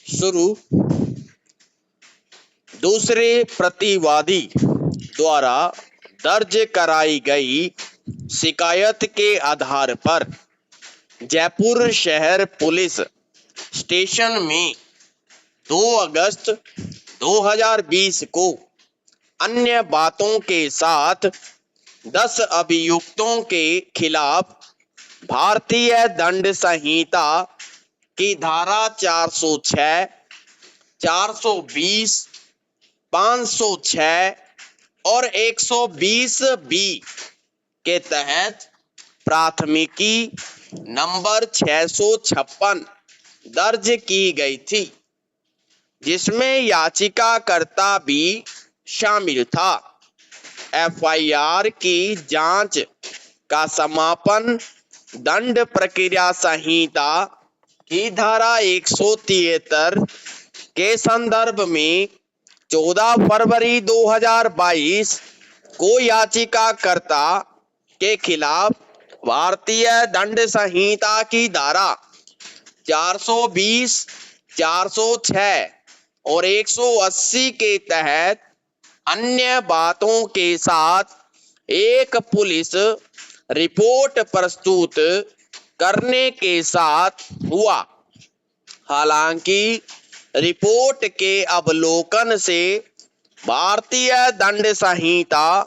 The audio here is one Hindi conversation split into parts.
शुरू। दूसरे प्रतिवादी द्वारा दर्ज कराई गई शिकायत के आधार पर जयपुर शहर पुलिस स्टेशन में 2 अगस्त 2020 को अन्य बातों के साथ 10 अभियुक्तों के खिलाफ भारतीय दंड संहिता की धारा 406, 420, 506 और 120 बी के तहत प्राथमिकी नंबर 656 दर्ज की गई थी, जिसमें याचिकाकर्ता भी शामिल था। एफआईआर की जांच का समापन दंड प्रक्रिया संहिता की धारा 173 के संदर्भ में 14 फरवरी 2022 को याचिकाकर्ता के खिलाफ भारतीय दंड संहिता की धारा 420, 406 और 180 के तहत अन्य बातों के साथ एक पुलिस रिपोर्ट प्रस्तुत करने के साथ हुआ। हालांकि रिपोर्ट के अवलोकन से भारतीय दंड संहिता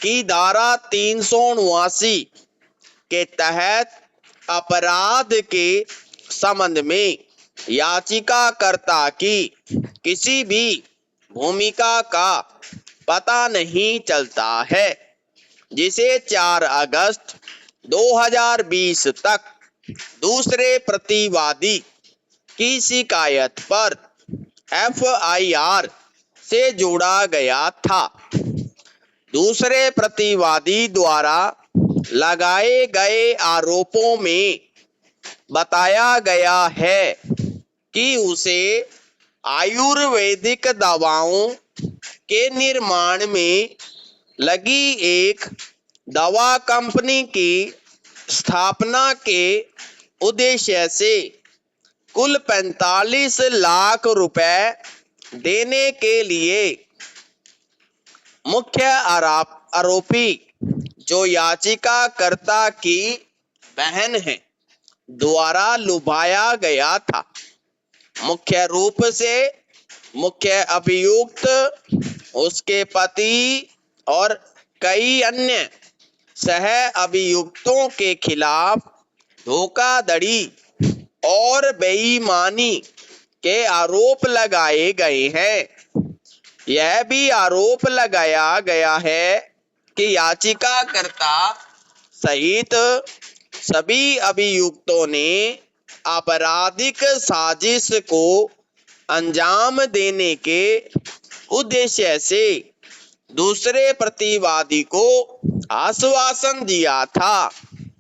की धारा 379 के तहत अपराध के संबंध में याचिकाकर्ता की किसी भी भूमिका का पता नहीं चलता है, जिसे 4 अगस्त 2020 तक दूसरे प्रतिवादी की शिकायत पर एफआईआर से जोड़ा गया था। दूसरे प्रतिवादी द्वारा लगाए गए आरोपों में बताया गया है कि उसे आयुर्वेदिक दवाओं के निर्माण में लगी एक दवा कंपनी की स्थापना के उद्देश्य से कुल 45 लाख रुपए देने के लिए मुख्य आरोपी, जो याचिकाकर्ता की बहन है, द्वारा लुभाया गया था। मुख्य रूप से मुख्य अभियुक्त, उसके पति और कई अन्य सह अभियुक्तों के खिलाफ धोखाधड़ी और बेईमानी के आरोप लगाए गए हैं। यह भी आरोप लगाया गया है कि याचिकाकर्ता सहित सभी अभियुक्तों ने आपराधिक साजिश को अंजाम देने के उद्देश्य से दूसरे प्रतिवादी को आश्वासन दिया था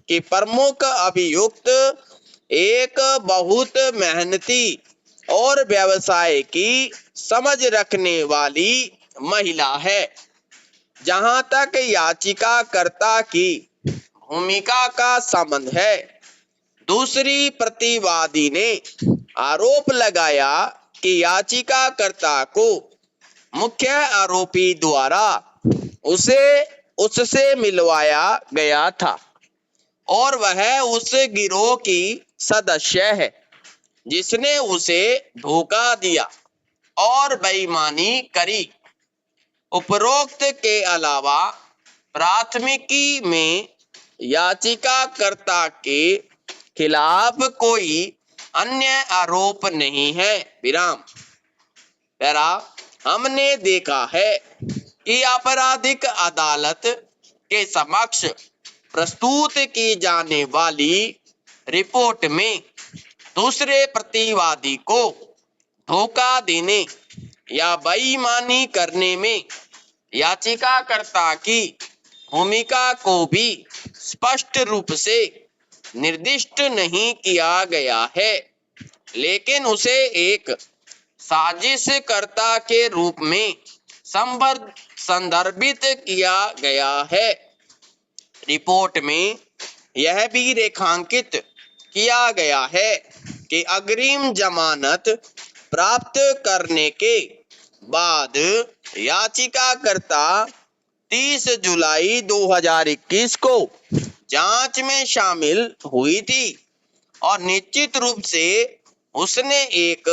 कि प्रमुख अभियुक्त एक बहुत मेहनती और व्यवसाय की समझ रखने वाली महिला है। जहां तक याचिकाकर्ता की भूमिका का संबंध है, दूसरी प्रतिवादी ने आरोप लगाया कि याचिकाकर्ता को मुख्य आरोपी द्वारा उससे मिलवाया गया था और वह उस गिरोह की सदस्य है जिसने उसे धोखा दिया और बेईमानी करी। उपरोक्त के अलावा प्राथमिकी में याचिकाकर्ता के खिलाफ कोई अन्य आरोप नहीं है। विराम। हमने देखा है कि आपराधिक अदालत के समक्ष प्रस्तुत की जाने वाली रिपोर्ट में दूसरे प्रतिवादी को धोखा देने या बेईमानी करने में याचिकाकर्ता की भूमिका को भी स्पष्ट रूप से निर्दिष्ट नहीं किया गया है, लेकिन उसे एक साजिशकर्ता के रूप में संदर्भित किया गया है। रिपोर्ट में यह भी रेखांकित किया गया है कि अग्रिम जमानत प्राप्त करने के बाद याचिकाकर्ता 30 जुलाई 2021 को जांच में शामिल हुई थी और निश्चित रूप से उसने एक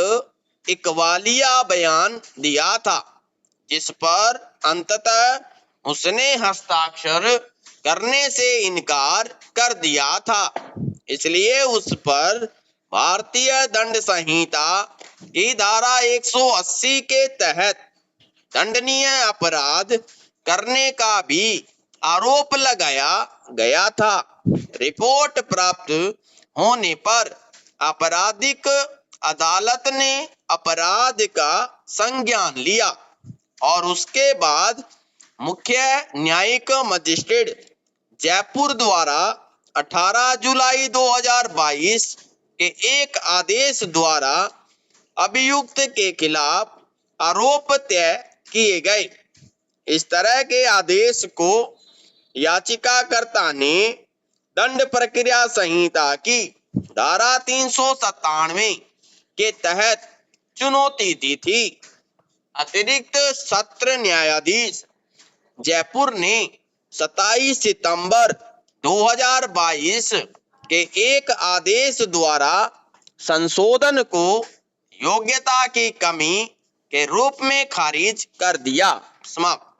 इकबालिया बयान दिया था, जिस पर अंततः उसने हस्ताक्षर करने से इनकार कर दिया था। इसलिए उस पर भारतीय दंड संहिता की धारा 180 के तहत दंडनीय अपराध करने का भी आरोप लगाया गया था। रिपोर्ट प्राप्त होने पर आपराधिक अदालत ने अपराध का संज्ञान लिया और उसके बाद मुख्य न्यायिक मजिस्ट्रेट जयपुर द्वारा 18 जुलाई 2022 के एक आदेश द्वारा अभियुक्त के खिलाफ आरोप तय किए गए। इस तरह के आदेश को याचिकाकर्ता ने दंड प्रक्रिया संहिता की धारा 397 के तहत चुनौती दी थी। अतिरिक्त सत्र न्यायाधीश जयपुर ने 27 सितंबर 2022 के एक आदेश द्वारा संशोधन को योग्यता की कमी के रूप में खारिज कर दिया। समाप्त।